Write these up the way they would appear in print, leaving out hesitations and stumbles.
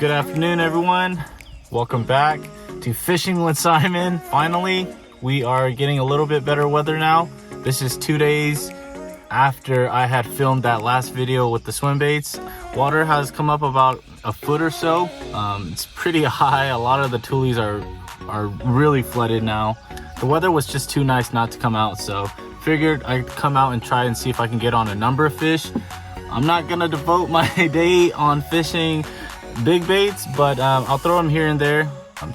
Good afternoon, everyone. Welcome back to Fishing with Simon. Finally, we are getting a little bit better weather now. This is 2 days after I had filmed that last video with the swim baits. Water has come up about a foot or so. It's pretty high. A lot of the tulies are really flooded now. The weather was just too nice not to come out, so figured I'd come out and try and see if I can get on a number of fish. I'm not gonna devote my day on fishing big baits, but I'll throw them here and there.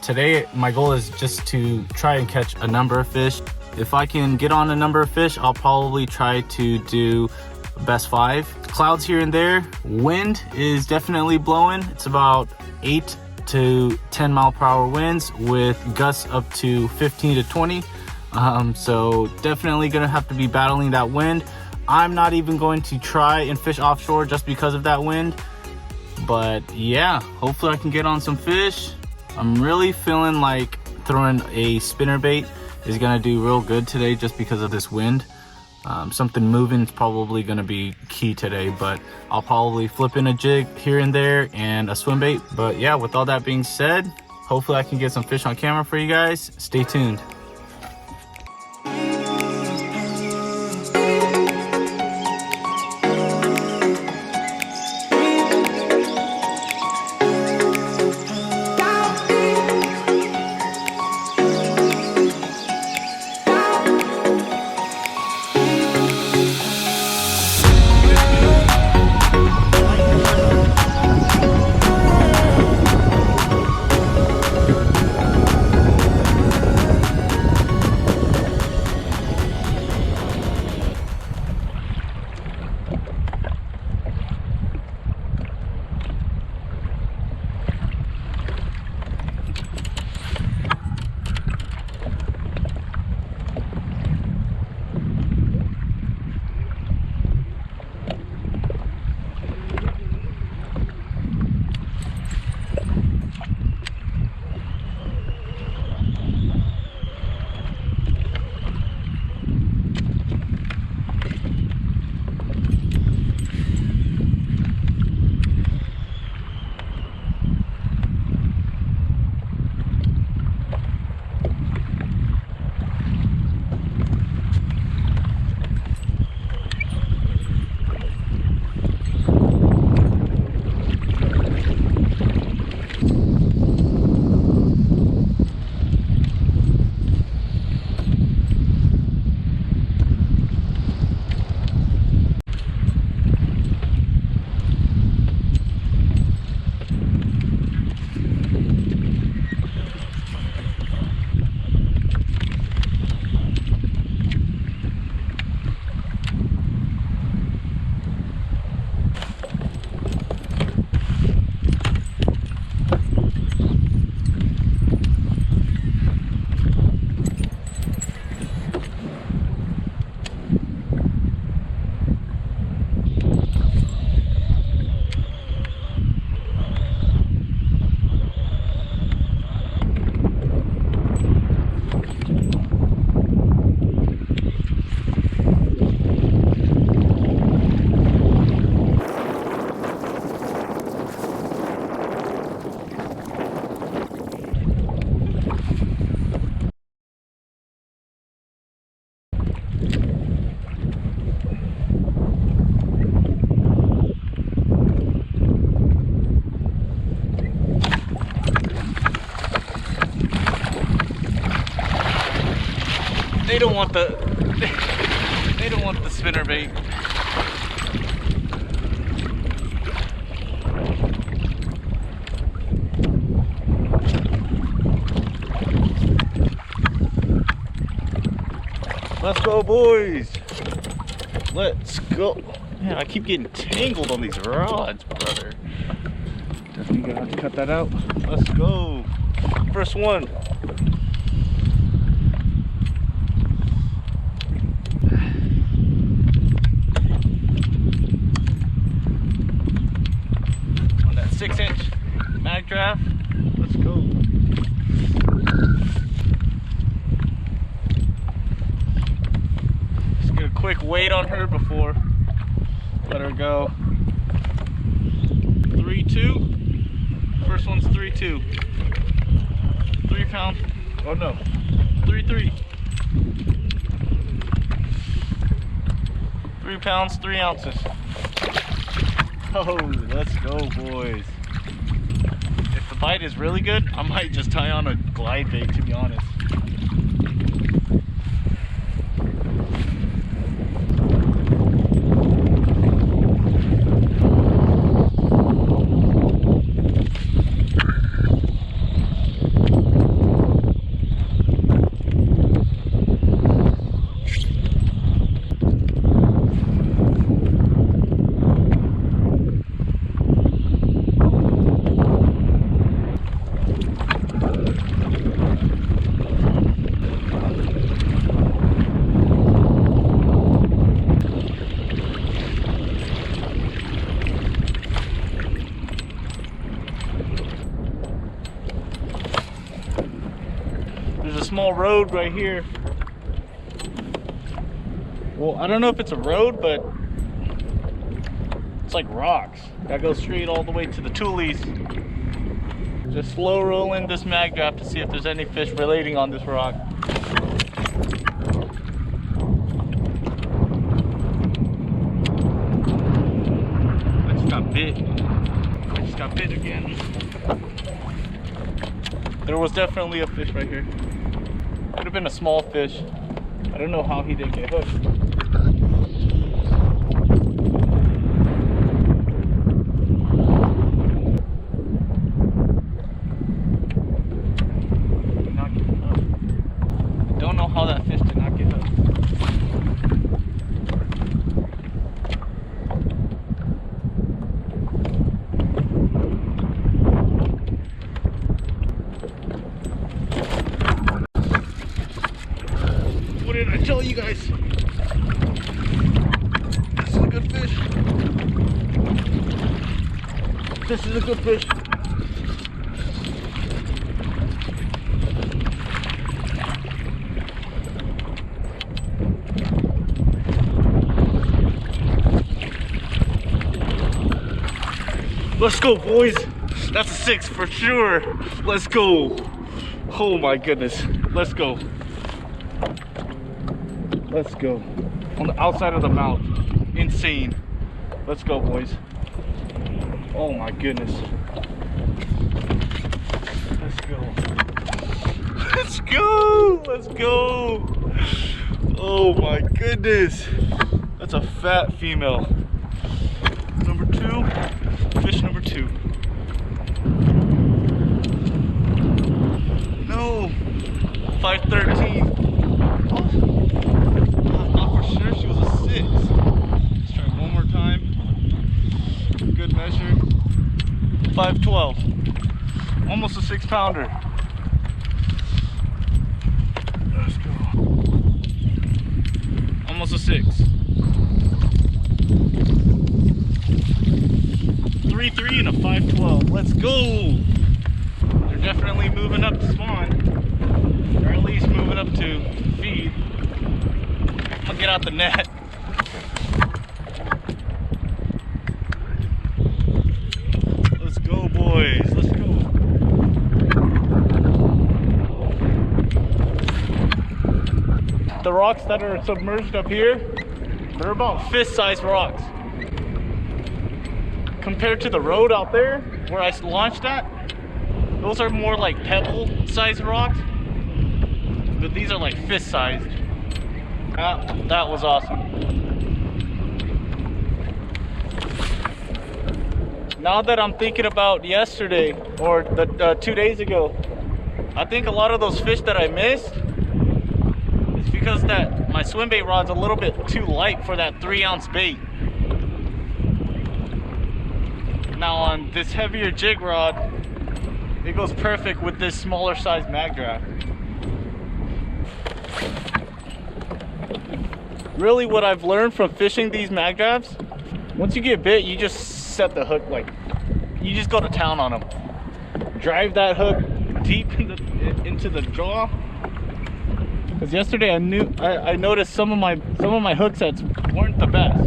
Today my goal is just to try and catch a number of fish. If I can get on a number of fish, I'll probably try to do best 5. Clouds here and there. Wind is definitely blowing. It's about 8 to 10 mile per hour winds with gusts up to 15 to 20. So definitely gonna have to be battling that wind. I'm not even going to try and fish offshore just because of that wind. But yeah, hopefully I can get on some fish. I'm really feeling like throwing a spinnerbait is gonna do real good today just because of this wind. Something moving is probably gonna be key today, but I'll probably flip in a jig here and there and a swim bait. But yeah, with all that being said, hopefully I can get some fish on camera for you guys. Stay tuned. They don't want the spinnerbait. Let's go, boys. Let's go. Man, I keep getting tangled on these rods, brother. Definitely gonna have to cut that out. Let's go. First one. On that 6-inch mag draft. Let's go. Just get a quick weight on her before let her go. 3-2. First one's 3.2. 3 pound. Oh no. 3.3. 3 pounds, 3 ounces. Oh, let's go, boys. If the bite is really good, I might just tie on a glide bait, to be honest. There's a small road right here. Well, I don't know if it's a road, but it's like rocks that go straight all the way to the Tules. Just slow rolling this mag draft to see if there's any fish relating on this rock. I just got bit. I just got bit again. There was definitely a fish right here. Could have been a small fish. I don't know how he didn't get hooked. Did not get hooked. I don't know how that fish did not get hooked. What did I tell you guys? This is a good fish. This is a good fish. Let's go, boys. That's a 6 for sure. Let's go. Oh my goodness. Let's go. Let's go. On the outside of the mouth. Insane. Let's go, boys. Oh my goodness. Let's go. Let's go. Let's go. Oh my goodness. That's a fat female. Number 2. Fish number 2. No. 513. Sure, she was a 6. Let's try one more time. Good measure. 512. Almost a 6 pounder. Let's go. Almost a 6. 3.3 and a 512. Let's go. They're definitely moving up to spawn, or at least moving up to feed. I'll get out the net. Let's go, boys. Let's go. The rocks that are submerged up here, they're about fist-sized rocks. Compared to the road out there, where I launched at, those are more like pebble-sized rocks. But these are like fist-sized. That was awesome. Now that I'm thinking about yesterday, or the 2 days ago, I think a lot of those fish that I missed is because that my swim bait rod's a little bit too light for that 3-ounce bait. Now on this heavier jig rod, it goes perfect with this smaller size mag draft. Really, what I've learned from fishing these mag drafts, once you get bit, you just set the hook, like, you just go to town on them. Drive that hook deep into the jaw. Because yesterday I noticed some of my hook sets weren't the best.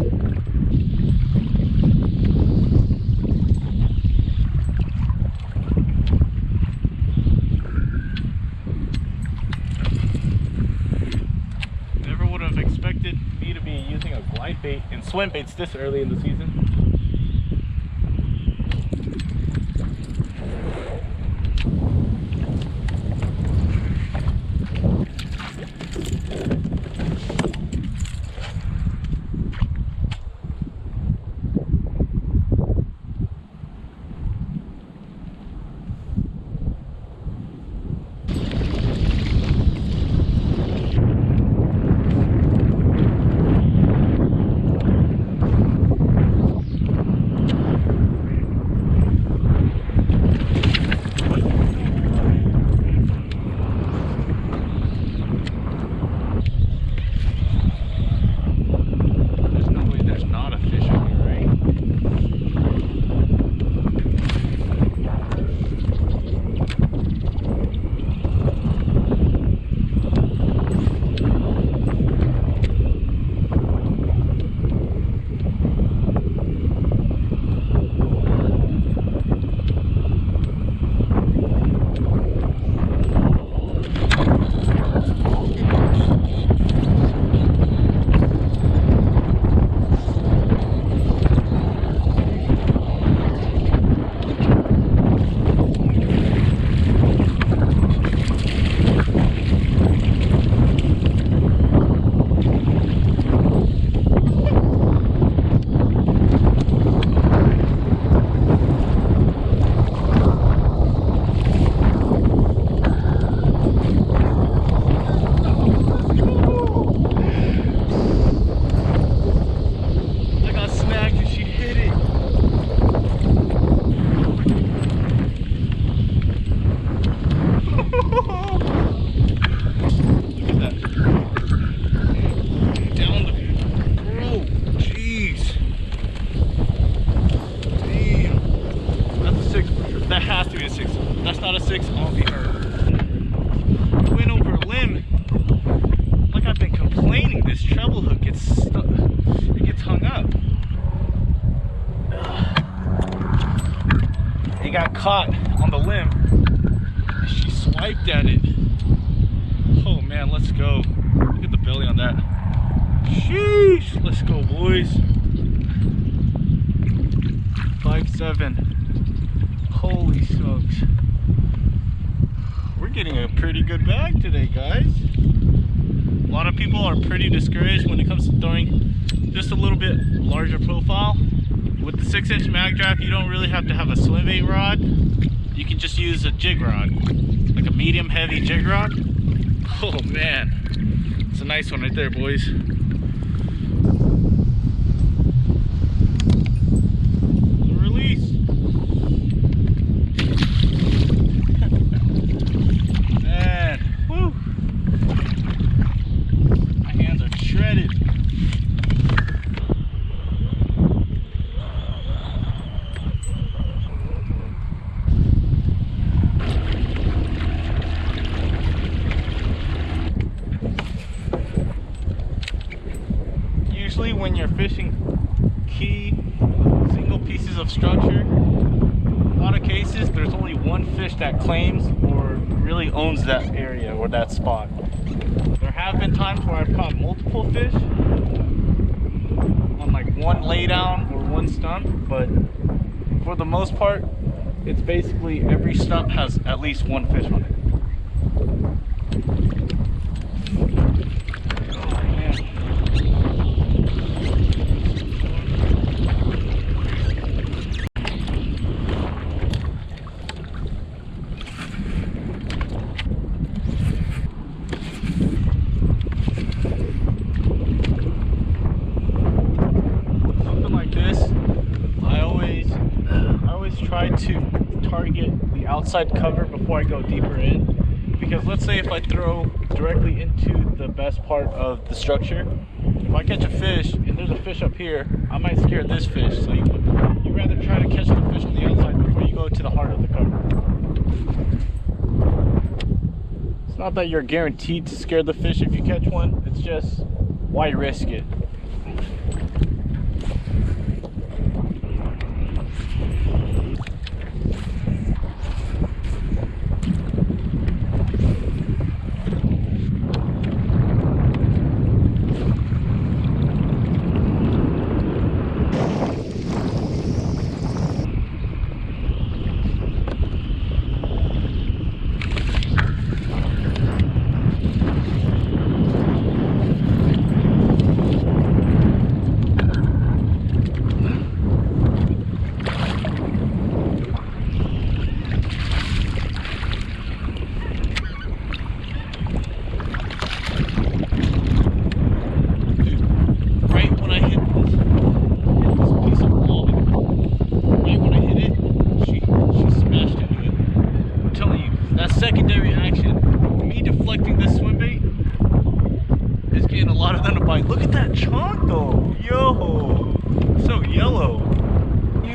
swim baits this early in the season. Got caught on the limb. She swiped at it. Oh man, let's go. Look at the belly on that. Sheesh, let's go, boys. 5'7". Holy smokes. We're getting a pretty good bag today, guys. A lot of people are pretty discouraged when it comes to throwing just a little bit larger profile. With the 6-inch mag draft, you don't really have to have a swim bait rod. You can just use a jig rod, like a medium heavy jig rod. Oh man, it's a nice one right there, boys. Release. Man, woo. My hands are shredded. When you're fishing key single pieces of structure, in a lot of cases there's only one fish that claims or really owns that area or that spot. There have been times where I've caught multiple fish on like one laydown or one stump, but for the most part it's basically every stump has at least one fish on it. Try to target the outside cover before I go deeper in, because let's say if I throw directly into the best part of the structure, if I catch a fish and there's a fish up here, I might scare this fish. So you rather try to catch the fish on the outside before you go to the heart of the cover. It's not that you're guaranteed to scare the fish if you catch one, it's just why risk it?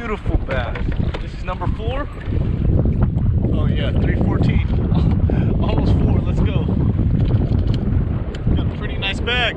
beautiful bass. This is number 4. Oh yeah, 314. Almost 4. Let's go. Got a pretty nice bag.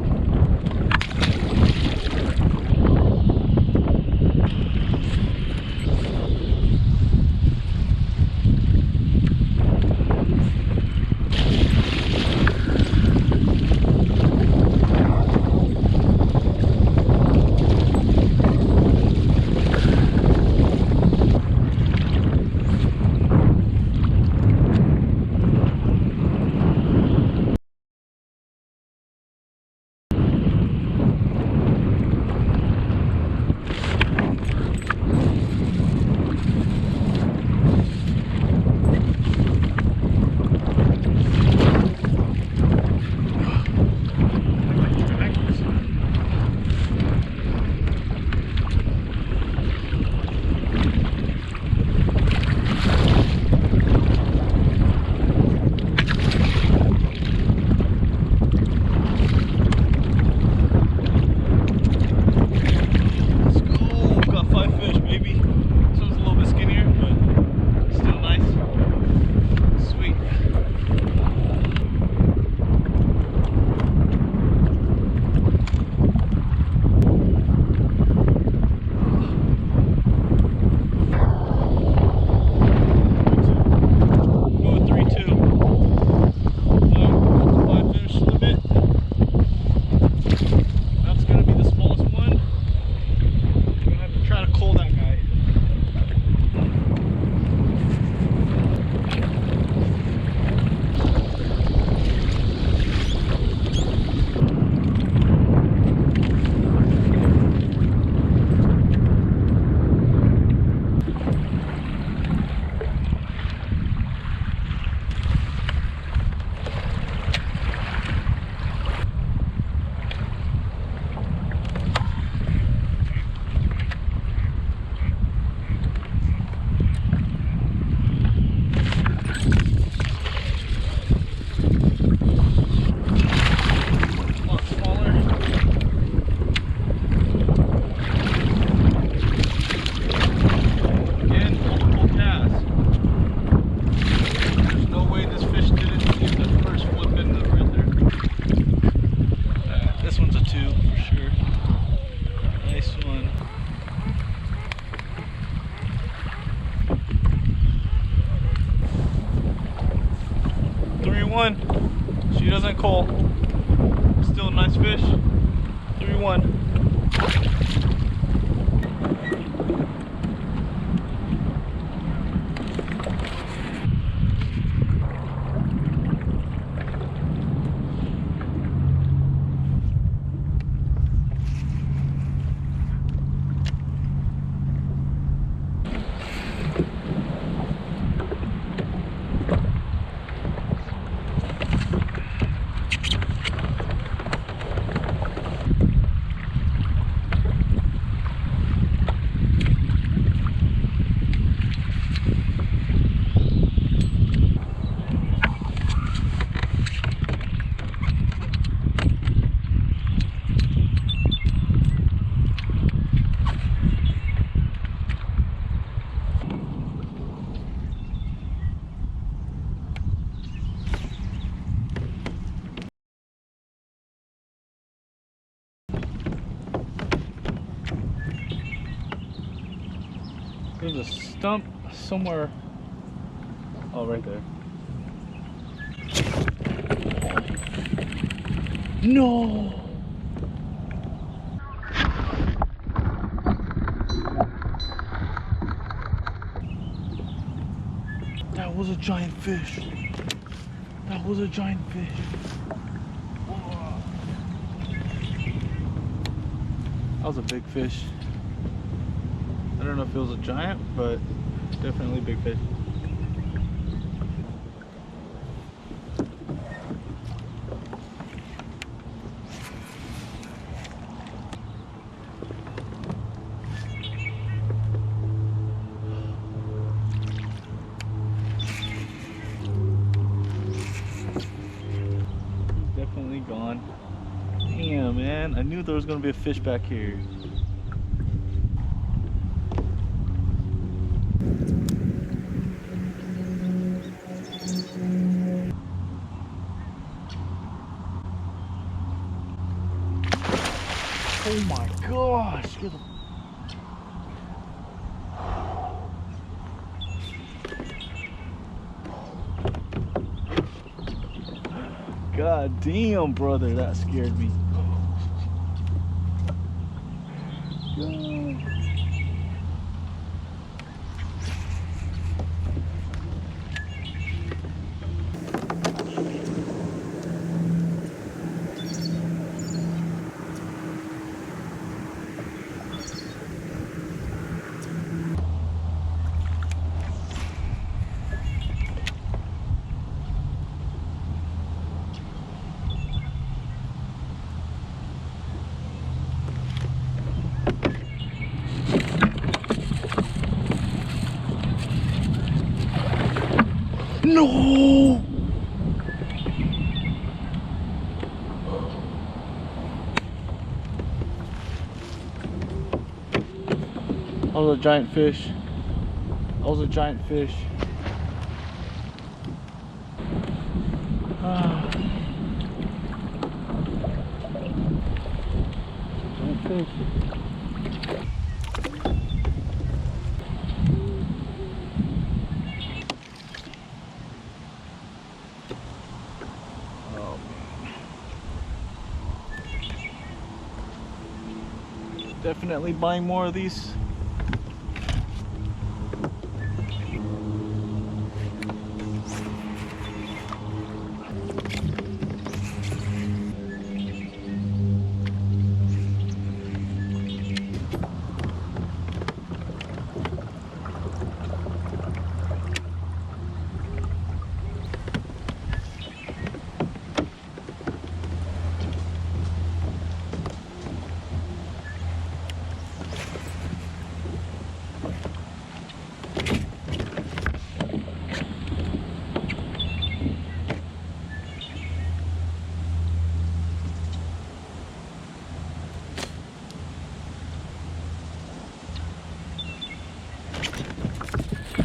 She doesn't call. Still a nice fish. 3-1. There's a stump somewhere. Oh, right there. No! That was a giant fish. That was a giant fish. Whoa. That was a big fish. I don't know if it was a giant, but definitely a big fish. Definitely gone. Damn, man. I knew there was going to be a fish back here. Oh my gosh. God damn, brother, that scared me. God. No! That was a giant fish. That was a giant fish. Giant fish. Definitely buying more of these.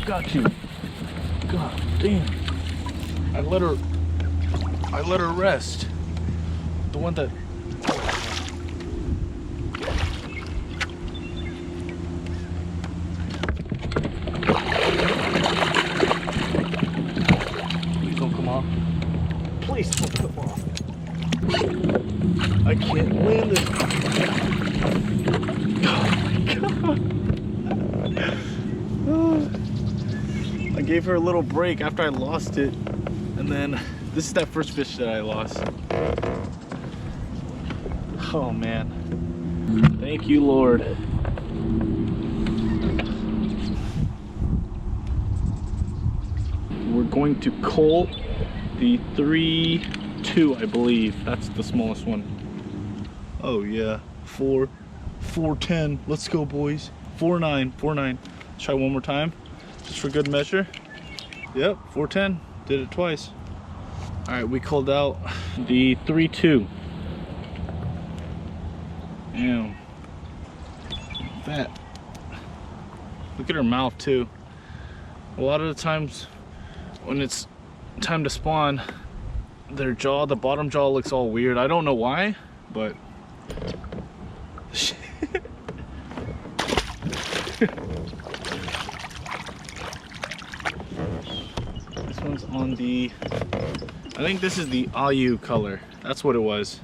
Got you. God damn. I let her rest. The one that please don't come off. Please don't come off. I can't land this. Oh my god. I gave her a little break after I lost it, and then this is that first fish that I lost. Oh man, thank you, Lord. We're going to cull the 3.2, I believe. That's the smallest one. Oh yeah, 4.10. Let's go, boys. 4.9. Let's try one more time. Just for good measure. Yep, 410. Did it twice. All right, we called out the 3.2. Damn. Fat. Look at her mouth too. A lot of the times when it's time to spawn, their jaw, the bottom jaw looks all weird. I don't know why, but this one's on the, I think this is the Ayu color. That's what it was.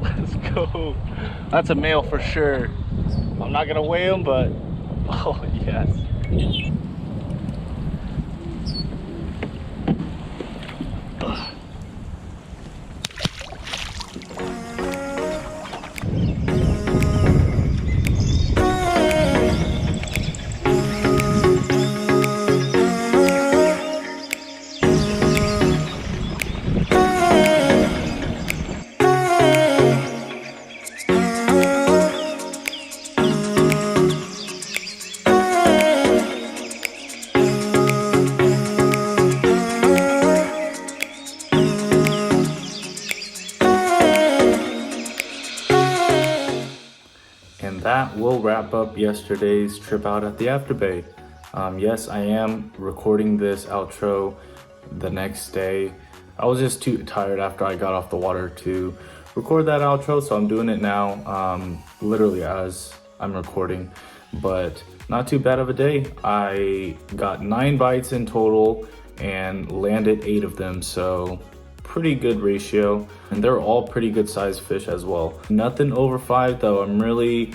Let's go. That's a male for sure. I'm not gonna weigh him, but oh yes. And that will wrap up yesterday's trip out at the Afterbay. Yes, I am recording this outro the next day. I was just too tired after I got off the water to record that outro, so I'm doing it now, literally as I'm recording. But not too bad of a day. I got 9 bites in total and landed 8 of them, so pretty good ratio, and they're all pretty good sized fish as well. Nothing over 5 though. I'm really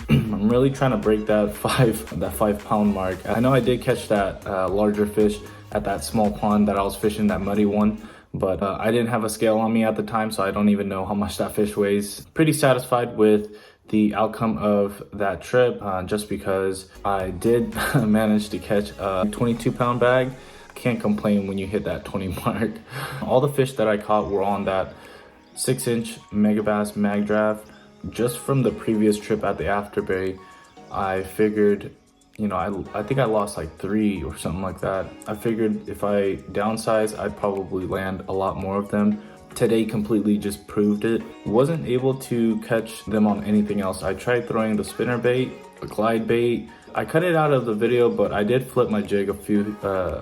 trying to break that 5 pound mark. I know I did catch that larger fish at that small pond that I was fishing, that muddy one, but I didn't have a scale on me at the time, so I don't even know how much that fish weighs. Pretty satisfied with the outcome of that trip, just because I did manage to catch a 22-pound bag. Can't complain when you hit that 20 mark. All the fish that I caught were on that 6-inch Megabass mag draft. Just from the previous trip at the Afterbay, I figured, you know, I think I lost like 3 or something like that. I figured if I downsize, I'd probably land a lot more of them. Today completely just proved it. Wasn't able to catch them on anything else. I tried throwing the spinner bait, the glide bait. I cut it out of the video, but I did flip my jig a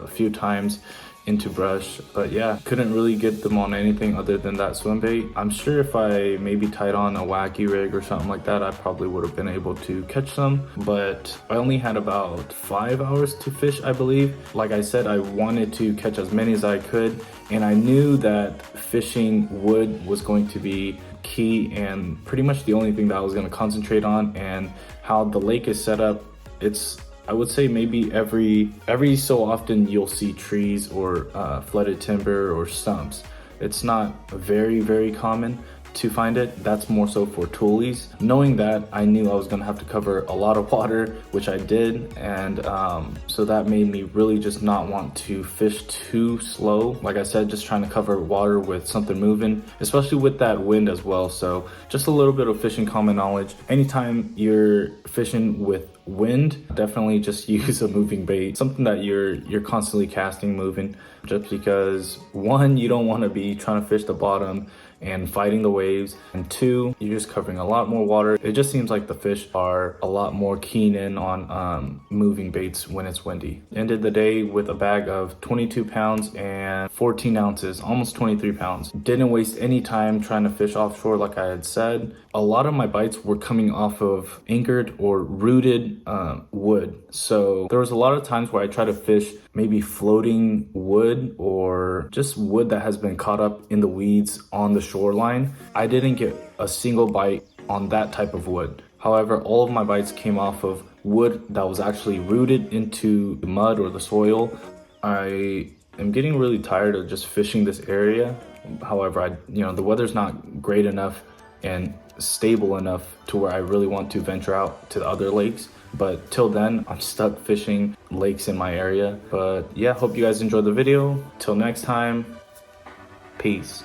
few times into brush. But yeah, couldn't really get them on anything other than that swim bait. I'm sure if I maybe tied on a wacky rig or something like that, I probably would have been able to catch them. But I only had about 5 hours to fish, I believe. Like I said, I wanted to catch as many as I could, and I knew that fishing wood was going to be key and pretty much the only thing that I was going to concentrate on. And how the lake is set up, it's, I would say maybe every so often you'll see trees or flooded timber or stumps. It's not very common to find it. That's more so for toolies. Knowing that, I knew I was gonna have to cover a lot of water, which I did, and so that made me really just not want to fish too slow. Like I said, just trying to cover water with something moving, especially with that wind as well. So just a little bit of fishing common knowledge. Anytime you're fishing with wind, definitely just use a moving bait, something that you're constantly casting, moving, just because 1, you don't want to be trying to fish the bottom and fighting the waves, and 2, you're just covering a lot more water. It just seems like the fish are a lot more keen in on moving baits when it's windy. Ended the day with a bag of 22 pounds and 14 ounces, almost 23 pounds. Didn't waste any time trying to fish offshore like I had said. A lot of my bites were coming off of anchored or rooted wood. So there was a lot of times where I try to fish maybe floating wood or just wood that has been caught up in the weeds on the shoreline. I didn't get a single bite on that type of wood. However, all of my bites came off of wood that was actually rooted into the mud or the soil. I am getting really tired of just fishing this area. However, the weather's not great enough and stable enough to where I really want to venture out to the other lakes. But till then, I'm stuck fishing lakes in my area. But yeah, hope you guys enjoyed the video. Till next time, peace.